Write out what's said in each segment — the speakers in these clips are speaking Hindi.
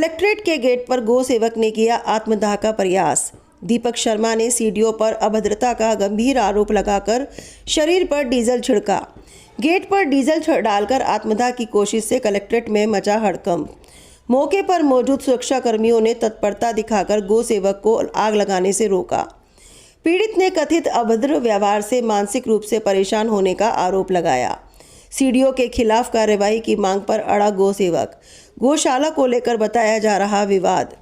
कलेक्ट्रेट के गेट पर गौ सेवक ने किया आत्मदाह का प्रयास। दीपक शर्मा ने सीडीओ पर अभद्रता का गंभीर आरोप लगाकर शरीर पर डीजल छिड़का। गेट पर डीजल डालकर आत्मदाह की कोशिश से कलेक्ट्रेट में मचा हड़कंप। मौके पर मौजूद सुरक्षा कर्मियों ने तत्परता दिखाकर गौ सेवक को आग लगाने से रोका। पीड़ित ने कथित अभद्र व्यवहार से मानसिक रूप से परेशान होने का आरोप लगाया। सीडीओ के खिलाफ कार्रवाई की मांग पर अड़ा गौ सेवक। गौशाला को लेकर बताया जा रहा विवाद।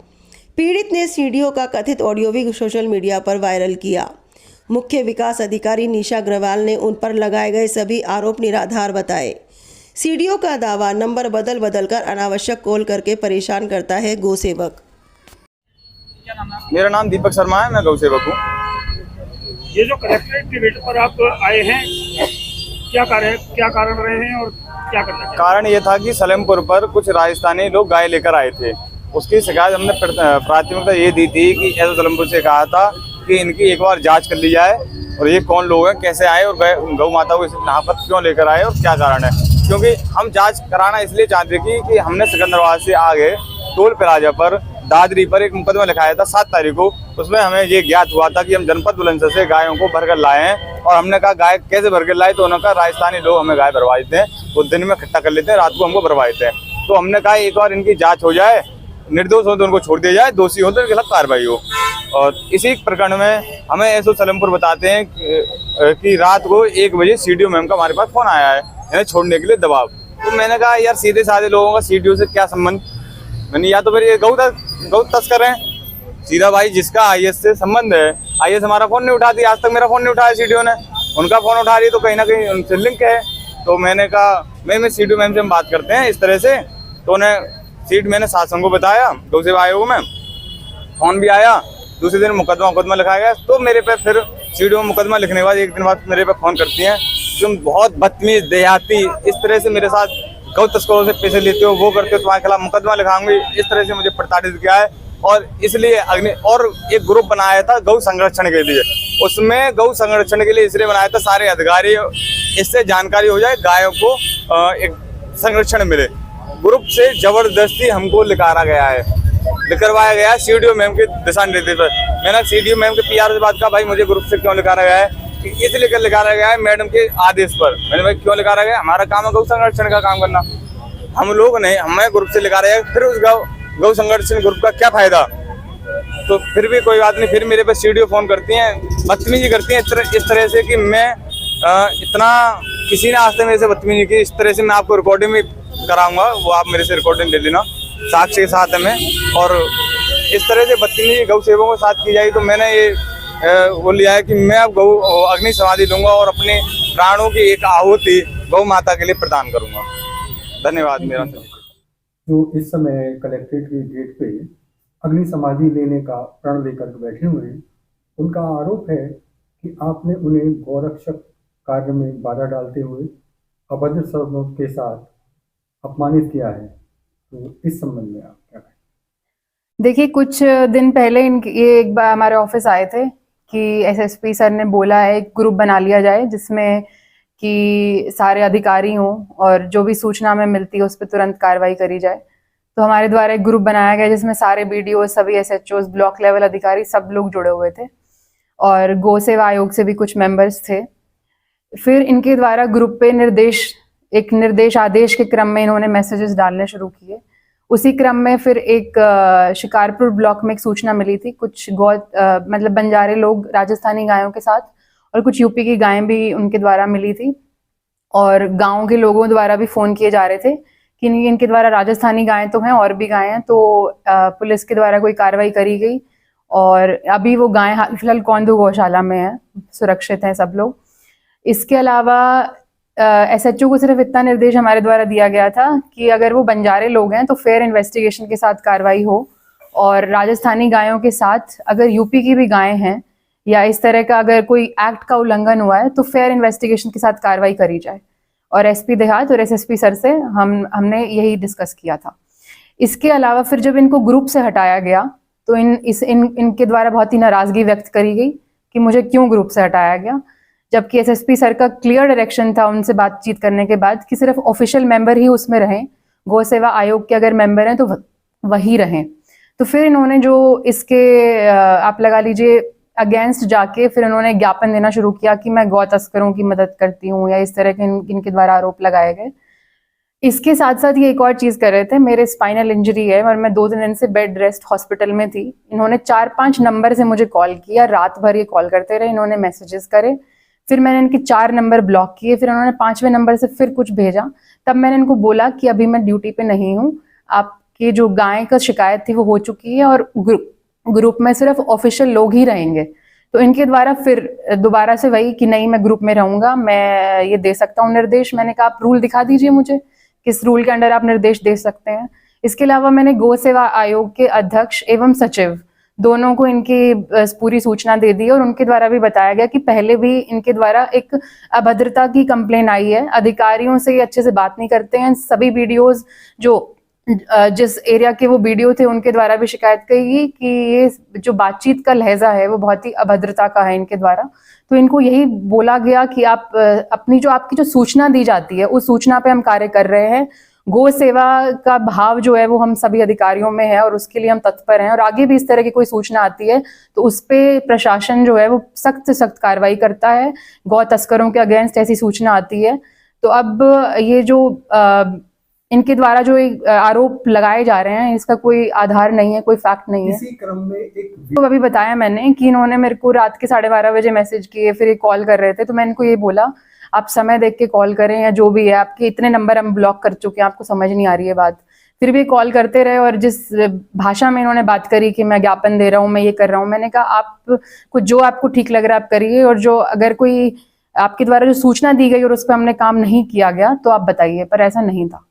पीड़ित ने सीडीओ का कथित ऑडियो भी सोशल मीडिया पर वायरल किया। मुख्य विकास अधिकारी निशा अग्रवाल ने उन पर लगाए गए सभी आरोप निराधार बताए। सीडीओ का दावा नंबर बदल कर अनावश्यक कॉल करके परेशान करता है गौ सेवक। मेरा नाम दीपक शर्मा है, मैं गौ सेवक हूँ। ये जो कलेक्ट्रेट के गेट पर आप आए हैं, क्या कारण रहे हैं और क्या करना चाहिए? कारण ये था कि सलेमपुर पर कुछ राजस्थानी लोग गाय लेकर आए थे। उसकी शिकायत हमने प्राथमिकता ये दी थी कि ऐसा सलेमपुर से कहा था कि इनकी एक बार जांच कर ली जाए और ये कौन लोग हैं, कैसे आए और गौ माता को यहाँ पर क्यों लेकर आए और क्या कारण है। क्योंकि हम जांच कराना इसलिए चाहते थे कि हमने सिकंदराबाद से आगे टोल प्लाजा पर दादरी पर एक मुकदमा लिखाया था 7 तारीख को। उसमें हमें ये ज्ञात हुआ था कि हम जनपद बुलंदशहर से गायों को भरकर लाए हैं और हमने कहा गाय कैसे भरकर लाए, तो उन्होंने कहा राजस्थानी लोग हमें गाय भरवा देते हैं, वो दिन में इकट्ठा कर लेते हैं, रात को हमको भरवा देते हैं। तो हमने कहा एक बार इनकी जाँच हो जाए, निर्दोष हो तो उनको छोड़ दिया जाए, दोषी हो तो इनके खिलाफ कार्रवाई हो। और इसी प्रकरण में हमें एसओ सलेमपुर बताते हैं कि रात को 1 बजे सीडीओ मैम का हमारे पास फोन आया है इन्हें छोड़ने के लिए दबाव। तो मैंने कहा यार सीधे साधे लोगों का सीडीओ से क्या संबंध। मैंने या तो फिर ये गौ तस्कर हैं, सीधा भाई जिसका आईएएस से संबंध है, आईएएस हमारा फोन नहीं उठाती, आज तक मेरा फोन नहीं उठाया सीडीओ ने, उनका फोन उठा रही तो कहीं ना कहीं उनसे लिंक है। तो मैंने कहा मैं सीडीओ मैम से हम बात करते हैं इस तरह से। तो उन्हें मैंने शासन को बताया, गौ सेवा आयोग में फोन भी आया। दूसरे दिन मुकदमा लिखाया गया। तो मेरे पे फिर सीडीओ मुकदमा लिखने के बाद 1 दिन बाद मेरे पे फोन करती हैं, तुम बहुत बदतमीज देहाती, इस तरह से मेरे साथ गौ तस्करों से पैसे लेते हो, वो करते हो, तुम्हारे खिलाफ मुकदमा लिखाऊंगी, इस तरह से मुझे प्रताड़ित किया है। और इसलिए और एक ग्रुप बनाया था गौ संरक्षण के लिए। उसमें गौ संरक्षण के लिए इसलिए बनाया था सारे अधिकारी, इससे जानकारी हो जाए, गायों को एक संरक्षण मिले। ग्रुप से जबरदस्ती हमको लिखवाया गया है सीडीओ मैम के दिशा निर्देश पर। मैंने सीडीओ मैम के पीआर से बात कहा, भाई मुझे ग्रुप से क्यों लिखाया गया है, इसलिए लिखाया गया है मैडम के आदेश पर। मैंने भाई क्यों लिखाया गया, हमारा काम है गौ संरक्षण का काम करना, हम लोग नहीं, हमें ग्रुप से लिखा रहा है। फिर उस गौ संरक्षण ग्रुप का क्या फायदा। तो फिर भी कोई बात नहीं, फिर मेरे पे सीडीओ फोन करती हैं, बदतमीजी करती हैं इस तरह से कि मैं इतना किसी ने आज तक मेरे से बदतमीजी की इस तरह से। मैं आपको रिकॉर्डिंग भी कराऊंगा, वो आप मेरे से रिकॉर्डिंग ले लेना, साक्ष्य के साथ है मैं। और इस तरह से बदतमीजी गौ सेवकों के साथ की जाए तो मैंने ये वो लिया है कि मैं अब गौ अग्नि समाधि लूंगा और अपने प्राणों की एक आहुति गौ माता के लिए प्रदान करूंगा। धन्यवाद। मेरा जो इस समय कलेक्ट्रेट के गेट पे अग्नि समाधि लेने का प्रण लेकर बैठे हुए, उनका आरोप है कि आपने उन्हें गौरक्षक कार्य में बाधा डालते हुए अभद्र शब्दों के साथ अपमानित किया है। तो इस संबंध में आप क्या कहें? देखिए, कुछ दिन पहले ये एक बार हमारे ऑफिस आए थे कि एसएसपी सर ने बोला है एक ग्रुप बना लिया जाए जिसमें कि सारे अधिकारी हों और जो भी सूचना हमें मिलती है उस पर तुरंत कार्रवाई करी जाए। तो हमारे द्वारा एक ग्रुप बनाया गया जिसमें सारे बीडीओ, सभी एसएचओ, ब्लॉक लेवल अधिकारी सब लोग जुड़े हुए थे और गौ सेवा आयोग से भी कुछ मेंबर्स थे। फिर इनके द्वारा ग्रुप पे निर्देश आदेश के क्रम में इन्होंने मैसेजेस डालने शुरू किए। उसी क्रम में फिर एक शिकारपुर ब्लॉक में एक सूचना मिली थी, कुछ मतलब बंजारे लोग राजस्थानी गायों के साथ और कुछ यूपी की गायें भी उनके द्वारा मिली थी और गांव के लोगों द्वारा भी फोन किए जा रहे थे कि इनके द्वारा राजस्थानी गायें तो हैं और भी गायें हैं। तो पुलिस के द्वारा कोई कार्रवाई करी गई और अभी वो गायें फिलहाल कौंधू गौशाला में है, सुरक्षित हैं सब लोग। इसके अलावा एसएचओ को सिर्फ इतना निर्देश हमारे द्वारा दिया गया था कि अगर वो बंजारे लोग हैं तो फेयर इन्वेस्टिगेशन के साथ कार्रवाई हो और राजस्थानी गायों के साथ अगर यूपी की भी गायें हैं या इस तरह का अगर कोई एक्ट का उल्लंघन हुआ है तो फेयर इन्वेस्टिगेशन के साथ कार्रवाई करी जाए। और एसपी देहात और एसएसपी सर से हमने यही डिस्कस किया था। इसके अलावा फिर जब इनको ग्रुप से हटाया गया तो इनके द्वारा बहुत ही नाराजगी व्यक्त करी गई कि मुझे क्यों ग्रुप से हटाया गया, जबकि एसएसपी सर का क्लियर डायरेक्शन था उनसे बातचीत करने के बाद कि सिर्फ ऑफिशियल मेंबर ही उसमें रहें, गौ सेवा आयोग के अगर मेंबर हैं तो वही रहें। तो फिर इन्होंने जो इसके आप लगा लीजिए अगेंस्ट जाके फिर इन्होंने ज्ञापन देना शुरू किया कि मैं गौ तस्करों की मदद करती हूँ, या इस तरह के इनके द्वारा आरोप लगाए गए। इसके साथ साथ ये एक और चीज कर रहे थे, मेरे स्पाइनल इंजरी है और मैं 2 दिन से बेड रेस्ट हॉस्पिटल में थी। इन्होंने 4-5 नंबर से मुझे कॉल किया, रात भर ये कॉल करते रहे, इन्होंने मैसेजेस करे, फिर मैंने इनके 4 नंबर ब्लॉक किए, फिर उन्होंने 5वें नंबर से फिर कुछ भेजा। तब मैंने इनको बोला कि अभी मैं ड्यूटी पे नहीं हूँ, आपकी जो गाय का शिकायत थी वो हो चुकी है और ग्रुप में सिर्फ ऑफिशियल लोग ही रहेंगे। तो इनके द्वारा फिर दोबारा से वही कि नहीं मैं ग्रुप में रहूंगा, मैं ये दे सकता हूँ निर्देश। मैंने कहा आप रूल दिखा दीजिए मुझे, किस रूल के अंडर आप निर्देश दे सकते हैं। इसके अलावा मैंने गौ सेवा आयोग के अध्यक्ष एवं सचिव दोनों को इनकी पूरी सूचना दे दी और उनके द्वारा भी बताया गया कि पहले भी इनके द्वारा एक अभद्रता की कंप्लेन आई है, अधिकारियों से ये अच्छे से बात नहीं करते हैं। सभी वीडियोस जो जिस एरिया के वो वीडियो थे उनके द्वारा भी शिकायत की कि ये जो बातचीत का लहजा है वो बहुत ही अभद्रता का है इनके द्वारा। तो इनको यही बोला गया कि आप अपनी जो आपकी जो सूचना दी जाती है उस सूचना पे हम कार्य कर रहे हैं। गौ सेवा का भाव जो है वो हम सभी अधिकारियों में है और उसके लिए हम तत्पर हैं, और आगे भी इस तरह की कोई सूचना आती है तो उस पे प्रशासन जो है वो सख्त से सख्त कार्रवाई करता है। गौ तस्करों के अगेंस्ट ऐसी सूचना आती है तो अब ये जो इनके द्वारा जो आरोप लगाए जा रहे हैं इसका कोई आधार नहीं है, कोई फैक्ट नहीं है। इसी क्रम में एक तो अभी बताया मैंने कि इन्होंने मेरे को रात के 12:30 बजे मैसेज किए, फिर ये कॉल कर रहे थे, तो मैंने इनको ये बोला आप समय देख के कॉल करें या जो भी है, आपके इतने नंबर हम ब्लॉक कर चुके हैं, आपको समझ नहीं आ रही है बात। फिर भी कॉल करते रहे और जिस भाषा में इन्होंने बात करी कि मैं ज्ञापन दे रहा हूँ, मैं ये कर रहा हूँ, मैंने कहा आप कुछ जो आपको ठीक लग रहा है आप करिए, और जो अगर कोई आपके द्वारा जो सूचना दी गई और उस पर हमने काम नहीं किया गया तो आप बताइए, पर ऐसा नहीं था।